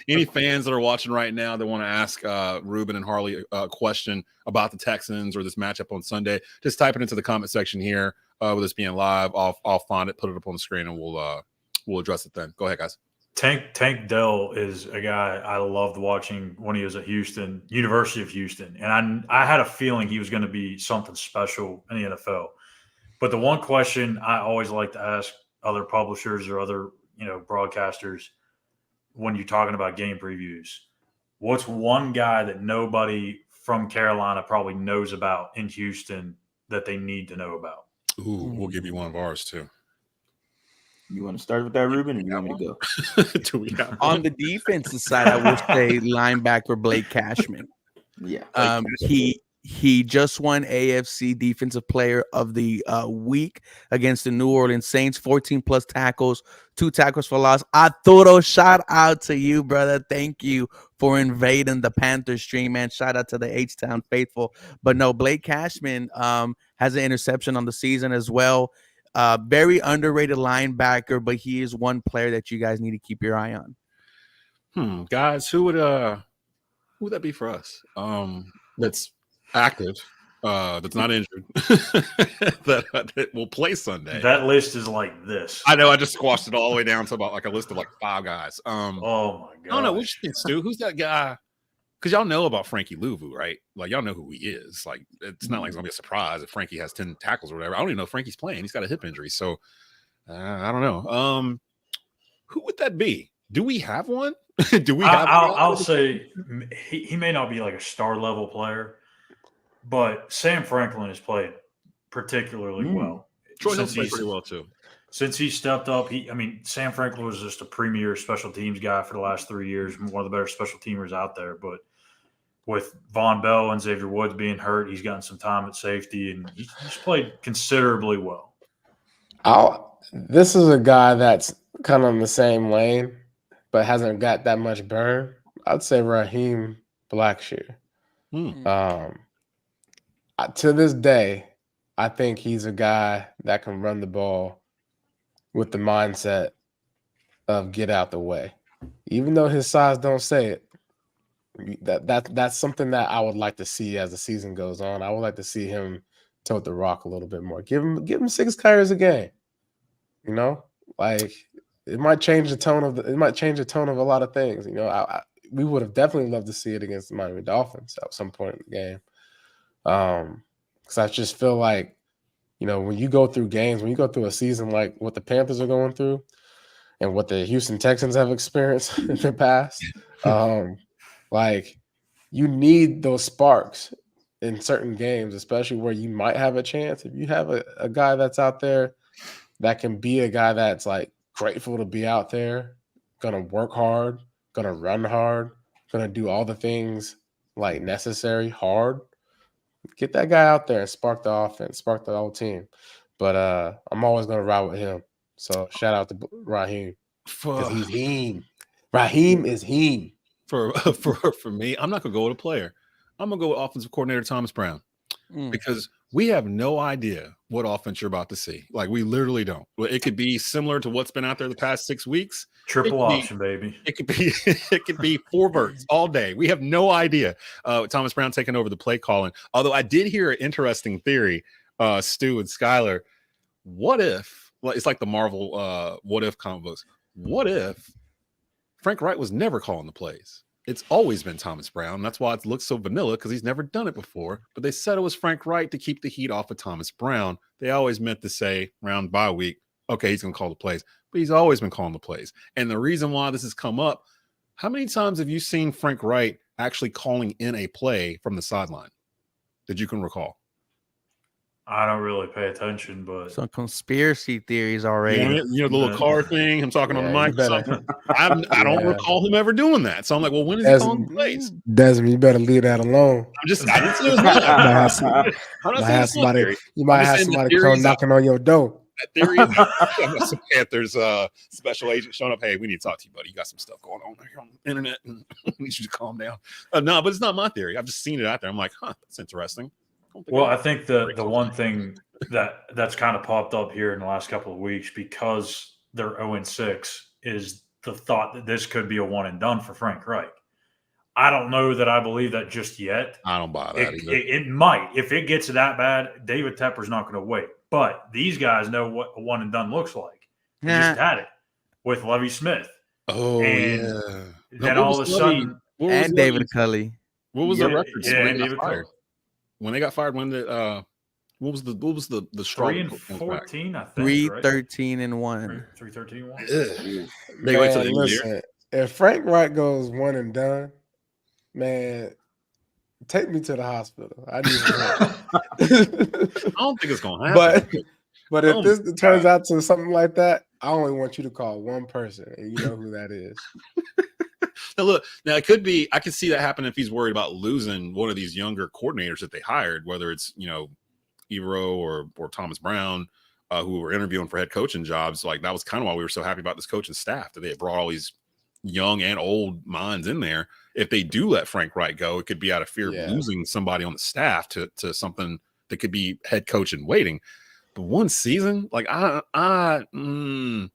Any fans that are watching right now that want to ask Ruben and Harley a question about the Texans or this matchup on Sunday, just type it into the comment section here. With us being live, I'll find it, put it up on the screen, and we'll address it then. Go ahead, guys. Tank Dell is a guy I loved watching when he was at Houston, University of Houston, and I had a feeling he was going to be something special in the NFL. But the one question I always like to ask other publishers or other broadcasters when you're talking about game previews, what's one guy that nobody from Carolina probably knows about in Houston that they need to know about? Ooh, we'll give you one of ours too. You want to start with that, Ruben, or you want me to go? Do we have on the defensive side? I would say linebacker Blake Cashman. Yeah, he just won AFC Defensive Player of the Week against the New Orleans Saints. 14+ tackles, 2 tackles for loss. Arturo, shout out to you, brother. Thank you for invading the Panthers stream, man. Shout out to the H-Town faithful. But no, Blake Cashman has an interception on the season as well. Very underrated linebacker, but he is one player that you guys need to keep your eye on. Guys, who would that be for us? That's active, that's not injured, that will play Sunday. That list is like this. I know. I just squashed it all the way down to about like a list of like 5 guys. Oh my god! I don't know. What you think, Stu? Who's that guy? Because y'all know about Frankie Louvu, right? Like, y'all know who he is. Like, it's not like it's gonna be a surprise if Frankie has 10 tackles or whatever. I don't even know if Frankie's playing. He's got a hip injury, so I don't know. Who would that be? Do we have one? Do we have? I'll say he may not be like a star level player, but Sam Franklin has played particularly well. Troy Hill's played pretty well too. Since he stepped up, Sam Franklin was just a premier special teams guy for the last 3 years, one of the better special teamers out there. But with Von Bell and Xavier Woods being hurt, he's gotten some time at safety, and he's played considerably well. This is a guy that's kind of in the same lane, but hasn't got that much burn. I'd say Raheem Blackshear. To this day, I think he's a guy that can run the ball with the mindset of get out the way. Even though his size don't say it, that's something that I would like to see as the season goes on. I would like to see him tote the rock a little bit more. Give him 6 carries a game. Like, it might change the tone of a lot of things. We would have definitely loved to see it against the Miami Dolphins at some point in the game. Because I just feel like, when you go through games, when you go through a season like what the Panthers are going through and what the Houston Texans have experienced in the past, like, you need those sparks in certain games, especially where you might have a chance. If you have a guy that's out there that can be a guy that's like grateful to be out there, gonna work hard, gonna run hard, gonna do all the things like necessary hard, get that guy out there and spark the offense, spark the whole team. But I'm always gonna ride with him. So shout out to Raheem, because he's him. Raheem is him. For me, I'm not gonna go with a player. I'm gonna go with offensive coordinator Thomas Brown, because we have no idea what offense you're about to see. Like, we literally don't. It could be similar to what's been out there the past 6 weeks. Triple option, baby. It could be 4 verts all day. We have no idea. Thomas Brown taking over the play calling. Although I did hear an interesting theory, Stu and Schuyler. What if, it's like the Marvel what if comic books. What if Frank Wright was never calling the plays? it's always been Thomas Brown. That's why it looks so vanilla, because he's never done it before. But they said it was Frank Wright to keep the heat off of Thomas Brown. They always meant to say round bye week, okay, he's going to call the plays. But he's always been calling the plays. And the reason why this has come up, how many times have you seen Frank Wright actually calling in a play from the sideline that you can recall? I don't really pay attention, but some conspiracy theories already. You know the little car thing, him talking on the mic or something. I don't recall him ever doing that. So I'm like, well, when is he calling the plays? Desmond, you better leave that alone. I didn't say it was not. You might have somebody come knocking on your door. That theory is some Panthers special agent showing up. Hey, we need to talk to you, buddy. You got some stuff going on here on the internet, and we need you to calm down. No, but it's not my theory. I've just seen it out there. I'm like, that's interesting. I think the one thing that's kind of popped up here in the last couple of weeks, because they're 0-6, is the thought that this could be a one and done for Frank Wright. I don't know that I believe that just yet. I don't buy that either. It might. If it gets that bad, David Tepper's not going to wait. But these guys know what a one and done looks like. They just had it with Lovie Smith. Oh, and then all of a sudden, and David Culley. What was the record? Yeah, and David Culley. When they got fired, what was the strong 3-14, I think. 3-13-1. 3-13-1. They wait till the listen, if Frank Wright goes one and done, man, take me to the hospital. I need I don't think it's gonna happen. But if this turns out to something like that, I only want you to call one person, and you know who that is. Now it could be. I could see that happen if he's worried about losing one of these younger coordinators that they hired, whether it's Evero or Thomas Brown, who were interviewing for head coaching jobs. Like that was kind of why we were so happy about this coaching staff, that they had brought all these young and old minds in there. If they do let Frank Wright go, it could be out of fear of losing somebody on the staff to something that could be head coach in waiting. But one season, like imagine.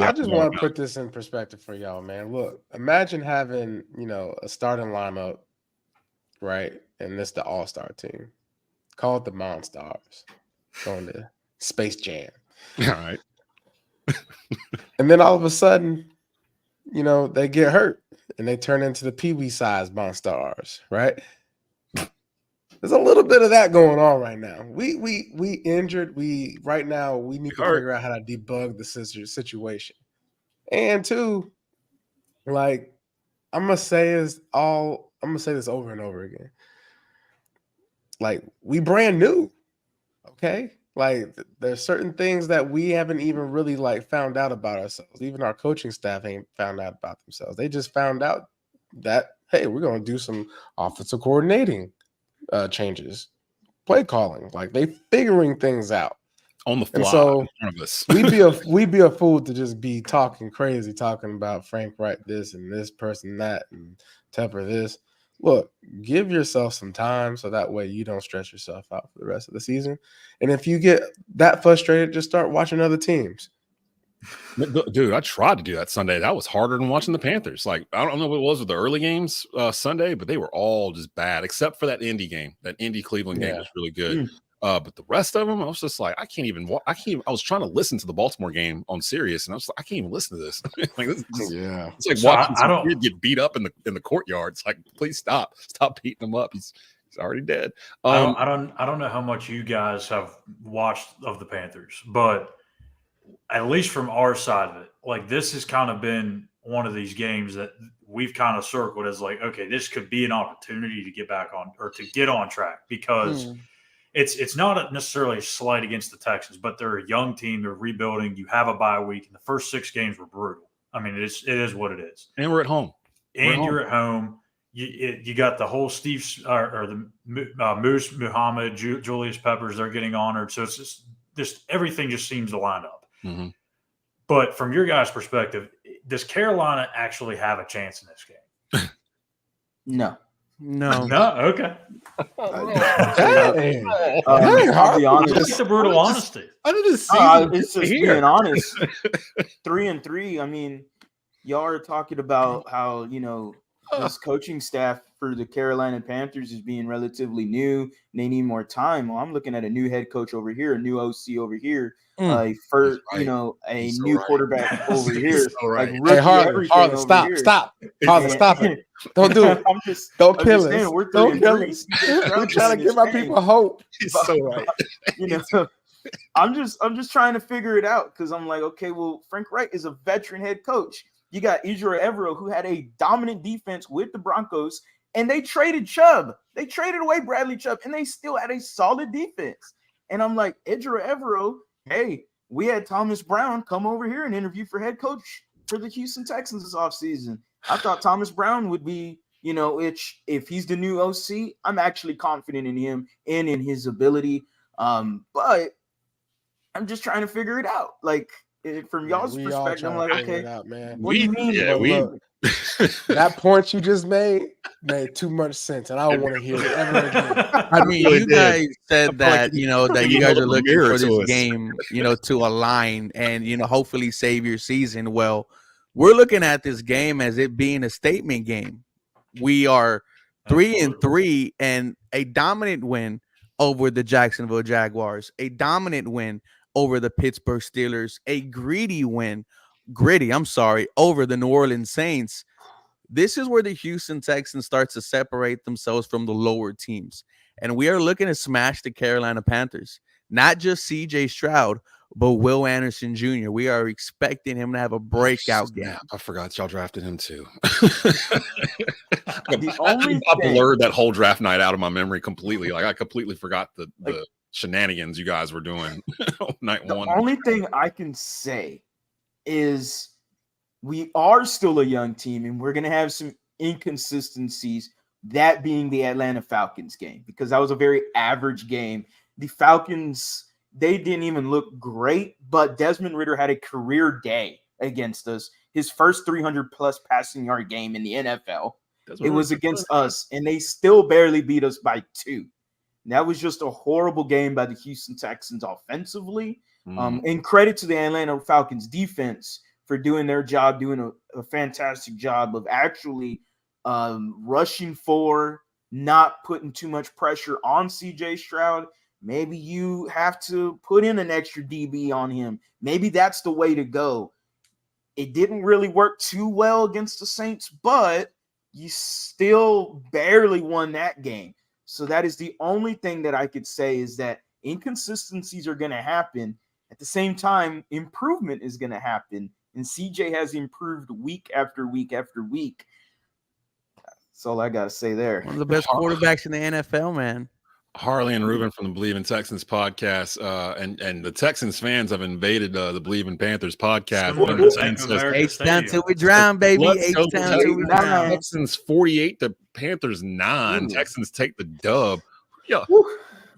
I just want to put this in perspective for y'all, man. Look, imagine having a starting lineup, right? And this the all-star team. Call it the Monstars. Going to Space Jam. All right. And then all of a sudden, they get hurt and they turn into the Pee Wee size Monstars, right? There's a little bit of that going on right now. We injured. Right now we need to figure out how to debug the situation. And two, like I'm gonna say this over and over again. Like we brand new, okay? Like there's certain things that we haven't even really found out about ourselves. Even our coaching staff ain't found out about themselves. They just found out that hey, we're gonna do some offensive coordinating changes, play calling, like they figuring things out on the fly. And so in front of us. we'd be a fool to just be talking about Frank Wright this and this person that and Tepper this. Look, give yourself some time so that way you don't stress yourself out for the rest of the season. And if you get that frustrated, just start watching other teams. Dude, I tried to do that Sunday. That was harder than watching the Panthers. Like, I don't know what it was with the early games Sunday, but they were all just bad, except for that Indy game. That Indy-Cleveland game was really good. But the rest of them, I was just like, I was trying to listen to the Baltimore game on Sirius, and I was like, I can't even listen to this. Like, this is it's like watching some kid get beat up in the courtyard. It's like, please stop beating him up. He's already dead. I don't know how much you guys have watched of the Panthers, but at least from our side of it, like this has kind of been one of these games that we've kind of circled as like, okay, this could be an opportunity to get back on or to get on track, because it's not necessarily a slight against the Texans, but they're a young team. They're rebuilding. You have a bye week, and the first 6 games were brutal. I mean, it is what it is. And we're at home. You're at home. You got the whole Steve or the Moose, Muhammad, Julius Peppers. They're getting honored. So it's just everything just seems to line up. Mm-hmm. But from your guys' perspective, does Carolina actually have a chance in this game? No. Okay. I'll be honest. It's the brutal honesty. I didn't see it's just being honest. 3-3. I mean, y'all are talking about how this coaching staff for the Carolina Panthers as being relatively new. And they need more time. Well, I'm looking at a new head coach over here, a new OC over here, a new quarterback over here, like rookie everything over here. Stop it! Don't do it. Don't kill us. We're Don't kill us. We're trying to give my people hope. He's so right. I'm just trying to figure it out because I'm like, okay, well, Frank Reich is a veteran head coach. You got Ejiro Evero, who had a dominant defense with the Broncos, and they traded Chubb. They traded away Bradley Chubb, and they still had a solid defense. And I'm like, Ejiro Evero, hey, we had Thomas Brown come over here and interview for head coach for the Houston Texans this offseason. I thought Thomas Brown would be, if he's the new OC, I'm actually confident in him and in his ability. But I'm just trying to figure it out. Like, from y'all's perspective, I'm like, okay, what do you mean? Look, that point you just made too much sense, and I don't want to hear it ever again. I mean, you guys said that, that you guys are looking for this game, to align and, hopefully save your season. Well, we're looking at this game as it being a statement game. We are 3-3 and a dominant win over the Jacksonville Jaguars, a dominant win over the Pittsburgh Steelers, a gritty win over the New Orleans Saints. This is where the Houston Texans start to separate themselves from the lower teams. And we are looking to smash the Carolina Panthers. Not just CJ Stroud, but Will Anderson Jr. We are expecting him to have a breakout game. I forgot y'all drafted him too. I thing, blurred that whole draft night out of my memory completely. Like I completely forgot the shenanigans you guys were doing night one. The only thing I can say is we are still a young team and we're going to have some inconsistencies, that being the Atlanta Falcons game, because that was a very average game. The Falcons, they didn't even look great, but Desmond Ridder had a career day against us. His first 300-plus passing yard game in the NFL. It was against us, and they still barely beat us by 2. That was just a horrible game by the Houston Texans offensively. And credit to the Atlanta Falcons defense for doing their job, doing a fantastic job of actually rushing for, not putting too much pressure on CJ Stroud. Maybe you have to put in an extra DB on him. Maybe that's the way to go. It didn't really work too well against the Saints, but you still barely won that game. So that is the only thing that I could say, is that inconsistencies are going to happen. At the same time, improvement is going to happen. And CJ has improved week after week after week. That's all I got to say there. One of the best quarterbacks in the NFL, man. Harley and Ruben from the Bleav in Texans podcast, and the Texans fans have invaded the Bleav in Panthers podcast. H-Town till we drown, baby. H-Town till we drown. Texans 48 to Panthers 9. Texans take the dub. Yo,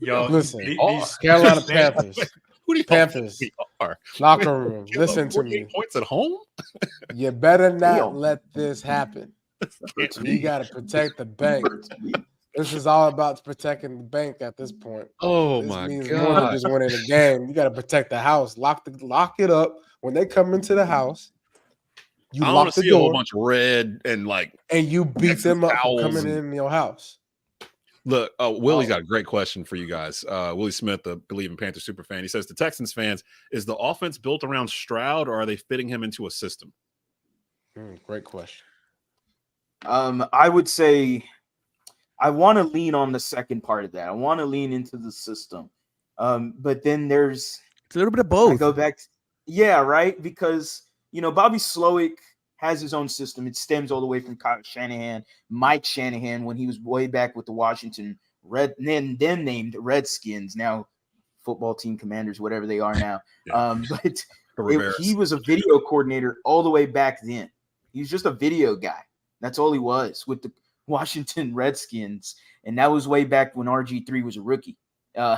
listen, Carolina Panthers. Who do you Panthers are? Locker room. Listen to me. Points at home. You better not let this happen. You got to protect the bank. This is all about protecting the bank at this point. Oh, this my means God. More than just winning the game. You got to protect the house. Lock it up. When they come into the house, you I lock the see door. A whole bunch of red and you beat them up for coming in your house. Look, Willie's got a great question for you guys. Willie Smith, the Bleav in Panthers super fan. He says, to Texans fans, is the offense built around Stroud, or are they fitting him into a system? Great question. I would say I want to lean on the second part of that. I want to lean into the system. But then it's a little bit of both. I go back. Right. Because, Bobby Slowick has his own system. It stems all the way from Kyle Shanahan, Mike Shanahan, when he was way back with the Washington then named Redskins, now football team Commanders, whatever they are now. But he was a video coordinator all the way back then. He was just a video guy. That's all he was with the Washington Redskins. And that was way back when RG3 was a rookie.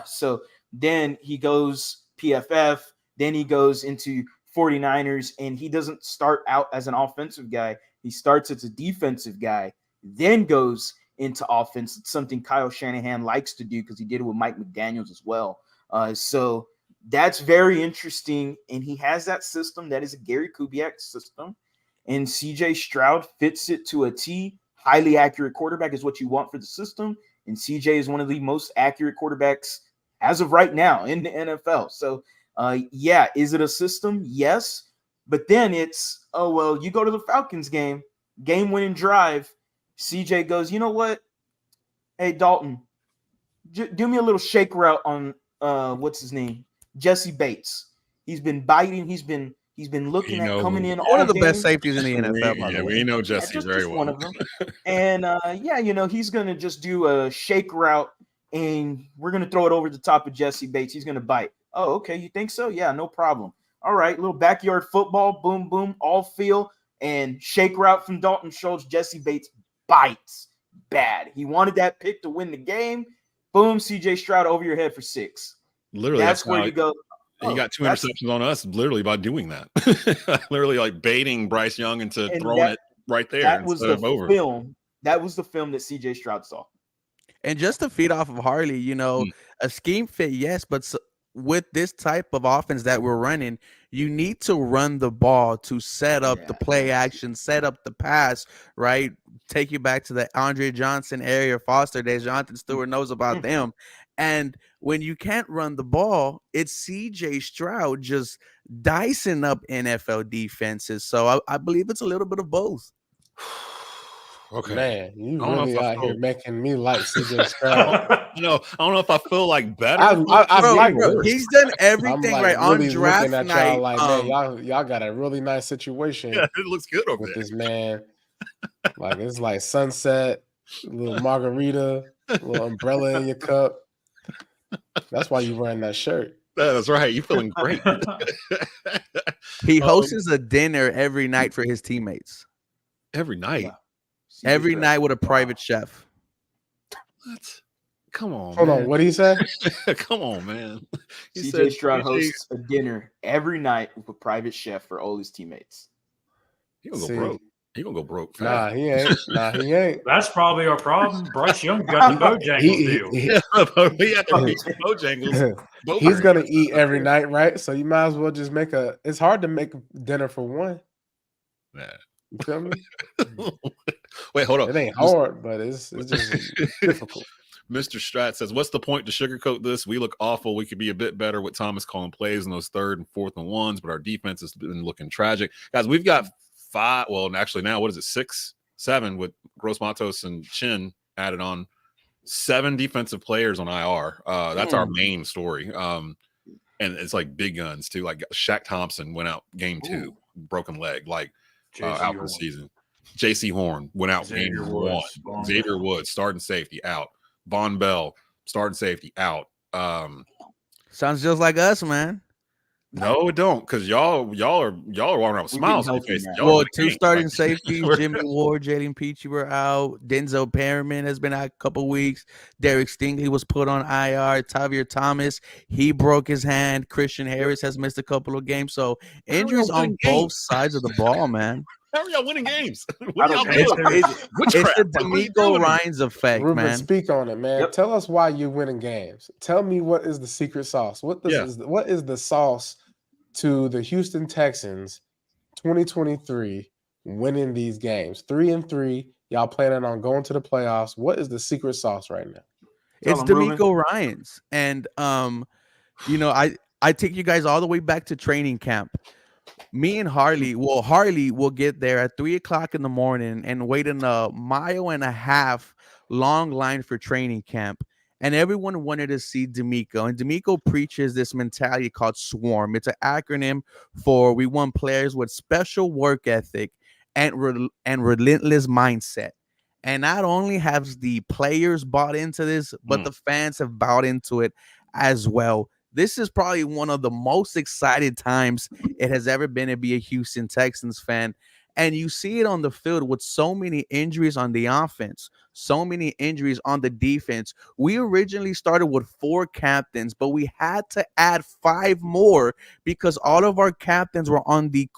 So then he goes PFF, then he goes into 49ers, and he doesn't start out as an offensive guy. He starts as a defensive guy, then goes into offense. It's something Kyle Shanahan likes to do because he did it with Mike McDaniels as well. So that's very interesting. And he has that system. That is a Gary Kubiak system. And CJ Stroud fits it to a T. highly accurate quarterback is what you want for the system. And CJ is one of the most accurate quarterbacks as of right now in the NFL. So, yeah, is it a system? Yes. But then it's, oh, well, you go to the Falcons game-winning drive. CJ goes, you know what? Hey, Dalton, do me a little shake route on, what's his name? Jesse Bates. He's been biting. He's been looking at coming in. One of the best safeties in the NFL, by the way. We know Jesse very well. One of them. And, he's going to just do a shake route, and we're going to throw it over the top of Jesse Bates. He's going to bite. Oh, okay. You think so? Yeah, no problem. All right, little backyard football, boom, boom, all feel, and shake route from Dalton Schultz. Jesse Bates bites bad. He wanted that pick to win the game. Boom, CJ Stroud over your head for 6. Literally, that's where you go. He got 2 interceptions on us literally by doing that. Literally like baiting Bryce Young into throwing it right there. That was the film. That was the film that CJ Stroud saw. And just to feed off of Harley, a scheme fit, yes, but with this type of offense that we're running, you need to run the ball to set up the play action, set up the pass, right? Take you back to the Andre Johnson area, Foster days. Jonathan Stewart knows about them. And when you can't run the ball, it's CJ Stroud just dicing up NFL defenses. So I Bleav it's a little bit of both. Okay, man, you really out here making me like CJ Stroud. I don't know if I feel like better. He's done everything right on really draft looking at night. y'all like, man, y'all got a really nice situation. Yeah, it looks good over with there. This man. Like it's like sunset, a little margarita, a little umbrella in your cup. That's why you wearing that shirt. That's right. You're feeling great. He hosts a dinner every night for his teammates. Every night. Wow. Every night with a private chef. What? Come on. Hold on. What did he say? Come on, man. CJ Stroud hosts a dinner every night with a private chef for all his teammates. He gonna go broke. He gonna go broke. Nah, he ain't. That's probably our problem. Bryce Young got the Bojangles deal. He had to reach Bojangles. He's gonna eat every night, right? So you might as well just make it's hard to make dinner for one. Yeah. You feel me? Wait, hold on. It ain't hard, but it's just difficult. Mr. Strat says, what's the point to sugarcoat this? We look awful. We could be a bit better with Thomas calling plays in those 3rd and 4th and 1s, but our defense has been looking tragic. Guys, we've got 5. Well, actually now, what is it? 6, 7 with Gross Matos and Chin added on. 7 defensive players on IR. That's our main story. And it's like big guns too. Like Shaq Thompson went out game 2, broken leg, like out for the season. JC Horn went out game 1. Xavier Woods, starting safety, out. Von Bell, starting safety, out. Sounds just like us, man. No, it don't, because y'all are walking around with smiles on your face. Well, 2 starting safeties, Jimmy Ward, Jaden Peachy were out. Denzel Perriman has been out a couple weeks. Derek Stingley was put on IR. Tavier Thomas, he broke his hand. Christian Harris has missed a couple of games. So injuries on both sides of the ball, man. How are y'all winning games? It's the D'Amico Ryans effect, Ruben, man. speak on it, man. Yep. Tell us why you're winning games. Tell me what is the secret sauce. What is the sauce to the Houston Texans 2023 winning these games? 3-3. Y'all planning on going to the playoffs. What is the secret sauce right now? It's D'Amico Ryans. And I take you guys all the way back to training camp. Me and Harley will get there at 3:00 in the morning and wait in a 1.5 mile long line for training camp. And everyone wanted to see D'Amico. And D'Amico preaches this mentality called SWARM. It's an acronym for we want players with special work ethic and relentless mindset. And not only have the players bought into this, but the fans have bought into it as well. This is probably one of the most excited times it has ever been to be a Houston Texans fan. And you see it on the field with so many injuries on the offense, so many injuries on the defense. We originally started with 4 captains, but we had to add 5 more because all of our captains were on the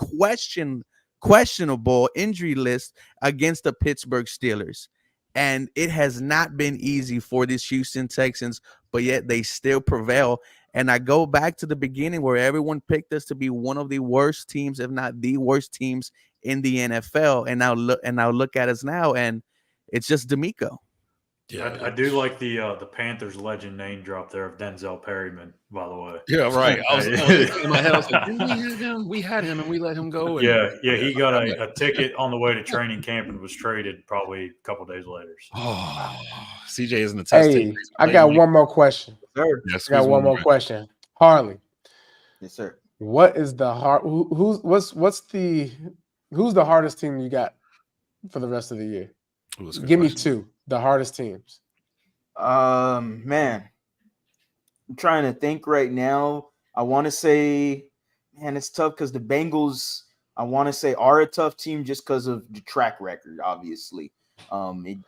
questionable injury list against the Pittsburgh Steelers. And it has not been easy for these Houston Texans, but yet they still prevail. And I go back to the beginning where everyone picked us to be one of the worst teams, if not the worst teams in the NFL. And now look at us now. And It's just D'Amico. Yeah, I do like the Panthers legend name drop there of Denzel Perryman, by the way. Yeah, right. I was in my head. I was like, we had him and we let him go. And, he got a ticket on the way to training camp and was traded probably a couple days later. So. Oh, CJ isn't the test. Hey, I got one more question. Sir. Yes, I got one more question. Harley. Yes, sir. What is the who's the hardest team you got for the rest of the year? Give me two, the hardest teams. Man, I'm trying to think right now. I want to say, man, it's tough because the Bengals, I want to say, are a tough team just because of the track record, obviously. It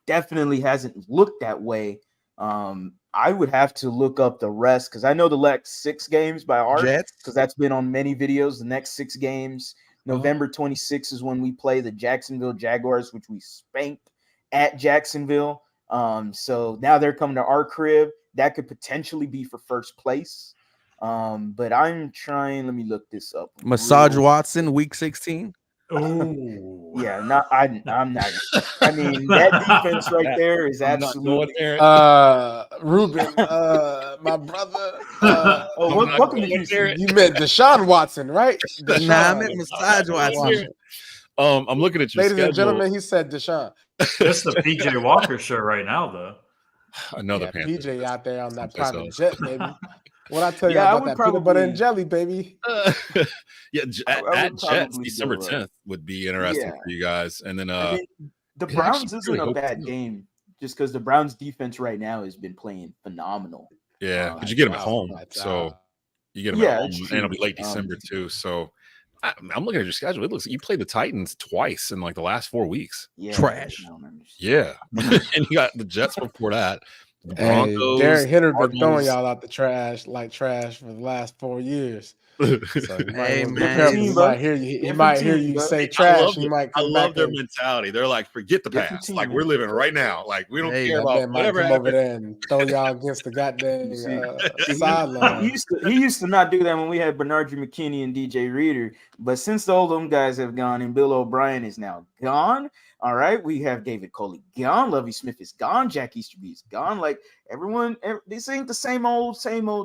definitely hasn't looked that way. I would have to look up the rest because I know the next 6 games by heart because that's been on many videos. The next 6 games, November 26th is when we play the Jacksonville Jaguars, which we spanked at Jacksonville. So now they're coming to our crib. That could potentially be for first place. But I'm trying. Let me look this up. Massage Watson, week 16. Oh, yeah. I'm not. I mean, that defense right there is absolutely. Ruben, my brother. Welcome to Houston. You meant Deshaun Watson, right? Nah, I meant Massage Watson. I'm looking at your Ladies schedule. and gentlemen, he said Deshaun. It's the PJ Walker show right now, though. Another Panther. PJ out there on that private jet, baby. What I tell you about that peanut butter and jelly, baby? At Jets, December 10th would be interesting for you guys. And then the Browns isn't a bad game just because the Browns defense right now has been playing phenomenal. Yeah, but you get them at home, so you get them at home, and it'll be late December too. So I'm looking at your schedule. It looks like you played the Titans twice in like the last 4 weeks. Yeah, trash. Yeah, and you got the Jets before that. The Broncos, Derrick Henry been throwing y'all out the trash like trash for the last 4 years. So Hey, he might hear you. He might hear you say trash. I love their mentality. They're like, forget the past. Like we're living right now. Like we don't care about whatever come over there and throw y'all against the goddamn sideline. He used to not do that when we had Bernard McKinney and DJ Reader. But since all them guys have gone and Bill O'Brien is now gone, all right, we have David Coley gone, Lovie Smith is gone, Jack Easterby is gone. Like this ain't the same old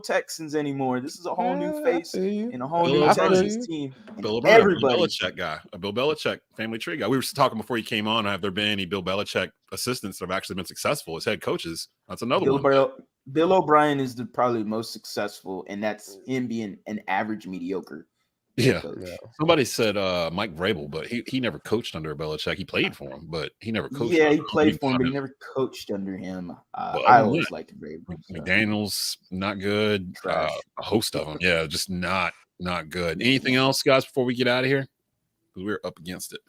Texans anymore. This is a whole new face and a whole new Texans team. Bill O'Brien, everybody, Bill Belichick guy, a Bill Belichick family tree guy. We were talking before you came on. Have there been any Bill Belichick assistants that have actually been successful as head coaches? That's another one. Bill O'Brien is probably the most successful, and that's him being an average mediocre. Yeah. Somebody said Mike Vrabel, but he never coached under Belichick. He played for him, but he never coached. Yeah, he played for him, but he never coached under him. I always liked Vrabel. McDaniels, not good. A host of them. Yeah, just not good. Anything else, guys, before we get out of here? Because we're up against it.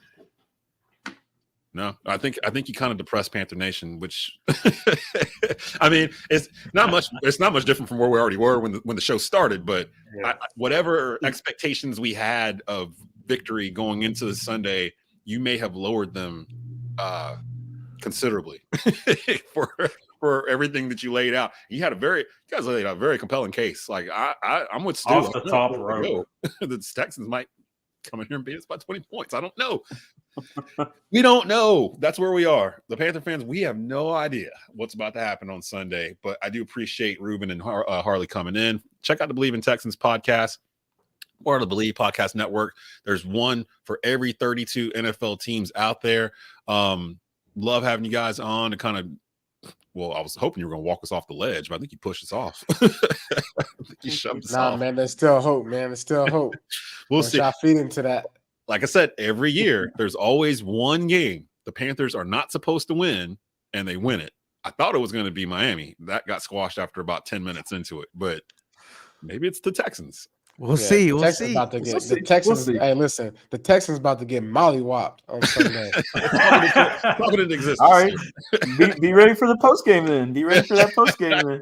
No, I think you kind of depressed Panther Nation, which I mean, it's not much different from where we already were when the show started. But whatever expectations we had of victory going into the Sunday, you may have lowered them considerably for everything that you laid out. You guys laid out a very compelling case. Like I'm with Stu. Off the top row. The Texans might come in here and beat us by 20 points. I don't know. We don't know. That's where we are. The Panther fans, we have no idea what's about to happen on Sunday, but I do appreciate Ruben and Harley coming in. Check out the Bleav in Texans podcast or the Bleav Podcast Network. There's one for every 32 NFL teams out there. Love having you guys on to kind of, well, I was hoping you were going to walk us off the ledge, but I think you pushed us off. You shoved us off. Man, there's still hope, man. There's still hope. We'll see. I'll feed into that. Like I said, every year there's always one game the Panthers are not supposed to win, and they win it. I thought it was going to be Miami. That got squashed after about 10 minutes into it, but maybe it's the Texans. We'll see. We'll see. The Texans. Hey, listen, the Texans about to get mollywopped on Sunday. Probably didn't exist. All right, be ready for the post game then. Be ready for that post game then.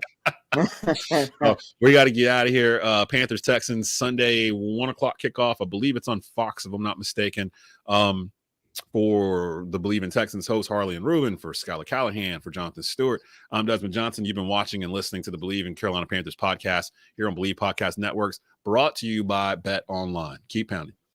We got to get out of here. Panthers Texans Sunday 1 o'clock kickoff. I believe it's on Fox if I'm not mistaken. For the Bleav in Texans host Harley and Ruben, for Schuyler Callihan, for Jonathan Stewart, I'm Desmond Johnson. You've been watching and listening to the Bleav in Carolina Panthers podcast here on Bleav Podcast Networks, brought to you by Bet Online. Keep pounding.